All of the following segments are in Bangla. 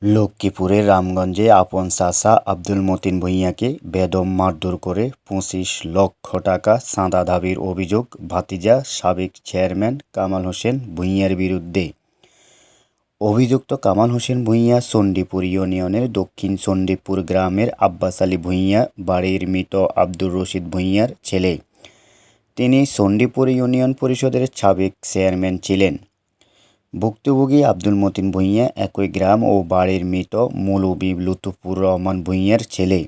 লক্ষ্মীপুরের রামগঞ্জে আপন চাচা আব্দুল মতিন ভূঁইয়াকে বেদম মারধর করে ২৫ লক্ষ টাকা চাঁদা দাবির অভিযোগ ভাতিজা সাবেক চেয়ারম্যান কামাল হোসেন ভূঁইয়ার বিরুদ্ধে। অভিযুক্ত কামাল হোসেন ভূঁইয়া চণ্ডীপুর ইউনিয়নের দক্ষিণ চণ্ডীপুর গ্রামের আব্বাস আলী ভূঁইয়া বাড়ির মৃত আব্দুর রশিদ ভূঁইয়ার ছেলে। তিনি চণ্ডীপুর ইউনিয়ন পরিষদের সাবেক চেয়ারম্যান ছিলেন। ভুক্তভোগী আব্দুল মতিন ভূঁইয়া একই গ্রাম ও বাড়ির মৃত মৌলভী লুৎফুর রহমান ভূঁইয়ার ছেলে।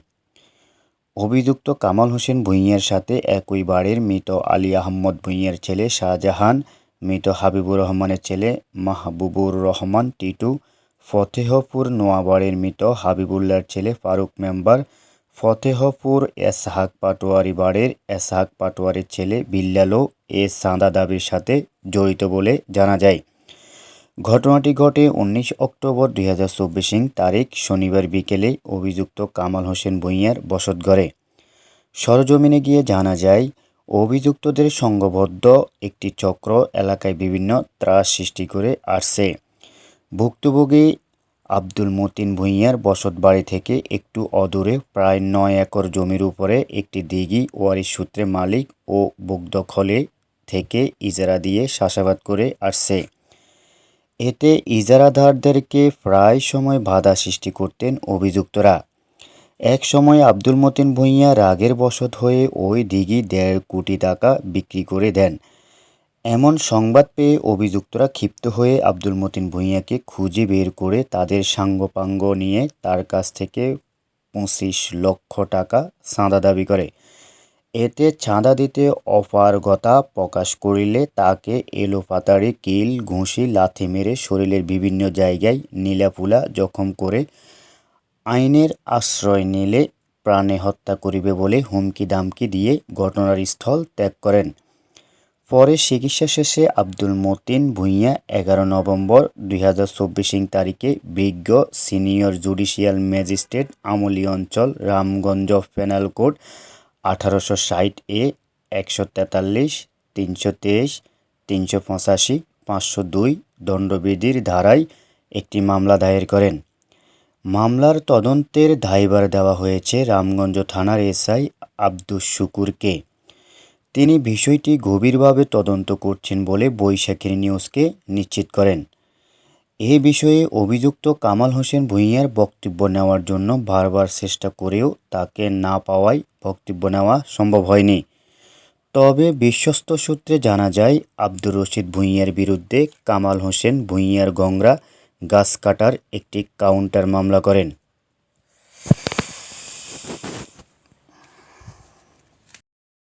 অভিযুক্ত কামাল হোসেন ভূঁইয়ার সাথে একই বাড়ির মৃত আলী আহমদ ভূঁইয়ার ছেলে শাহজাহান, মৃত হাবিবুর রহমানের ছেলে মাহবুবুর রহমান টিটু, ফতেহপুর নোয়াবাড়ির মৃত হাবিবুল্লাহর ছেলে ফারুক মেম্বার, ফতেহপুর এসহাক পাটোয়ারি বাড়ির এসহাক পাটোয়ারির ছেলে বিল্লালও এ চাঁদা দাবির সাথে জড়িত বলে জানা যায়। ঘটনাটি ঘটে ১৯ অক্টোবর ২০২৪ তারিখ শনিবার বিকেলে অভিযুক্ত কামাল হোসেন ভূঁইয়ার বসতঘরে। সরজমিনে গিয়ে জানা যায়, অভিযুক্তদের সংঘবদ্ধ একটি চক্র এলাকায় বিভিন্ন ত্রাস সৃষ্টি করে আসছে। ভুক্তভোগী আব্দুল মতিন ভূঁইয়ার বসতবাড়ি থেকে একটু অদূরে প্রায় ৯ একর জমির উপরে একটি দিঘি ওয়ারিশ সূত্রে মালিক ও ভূদখলে থেকে ইজারা দিয়ে চাষাবাদ করে আসছে। এতে ইজারাদারদেরকে প্রায় সময় বাধা সৃষ্টি করতেন অভিযুক্তরা। এক সময় আব্দুল মতিন ভূঁইয়া রাগের বশত হয়ে ওই দিঘি ১.৫ কোটি টাকা বিক্রি করে দেন। এমন সংবাদ পেয়ে অভিযুক্তরা ক্ষিপ্ত হয়ে আব্দুল মতিন ভূঁইয়াকে খুঁজে বের করে তাদের সাঙ্গপাঙ্গ নিয়ে তার কাছ থেকে ২৫ লক্ষ টাকা চাঁদা দাবি করে। এতে চাঁদা দিতে অপারগতা প্রকাশ করিলে তাকে এলোপাতাড়ি কিল ঘুষি লাথি মেরে শরীরের বিভিন্ন জায়গায় নীলাপুলা জখম করে আইনের আশ্রয় নিলে প্রাণে হত্যা করিবে বলে হুমকি দামকি দিয়ে ঘটনার স্থল ত্যাগ করেন। পরে চিকিৎসা শেষে আব্দুল মতিন ভূঁইয়া ১১ নভেম্বর ২০২৪ তারিখে বিজ্ঞ সিনিয়র জুডিশিয়াল ম্যাজিস্ট্রেট আমলি অঞ্চল রামগঞ্জ পেনাল কোড ১৮৬০ এ ১৪৩, ৩২৩, ৩৮৫, ৫০২ দণ্ডবিধির ধারায় একটি মামলা দায়ের করেন। মামলার তদন্তের দায়ভার দেওয়া হয়েছে রামগঞ্জ থানার এসআই আব্দুস শুকুরকে। তিনি বিষয়টি গভীরভাবে তদন্ত করছেন বলে বৈশাখীর নিউজকে নিশ্চিত করেন। এ বিষয়ে অভিযুক্ত কামাল হোসেন ভূঁইয়ার বক্তব্য নেওয়ার জন্য বারবার চেষ্টা করেও তাকে না পাওয়ায় বক্তব্য নেওয়া সম্ভব হয়নি। তবে বিশ্বস্ত সূত্রে জানা যায়, আব্দুর রশিদ ভূঁইয়ার বিরুদ্ধে কামাল হোসেন ভূঁইয়ার গংরা গাছ কাটার একটি কাউন্টার মামলা করেন।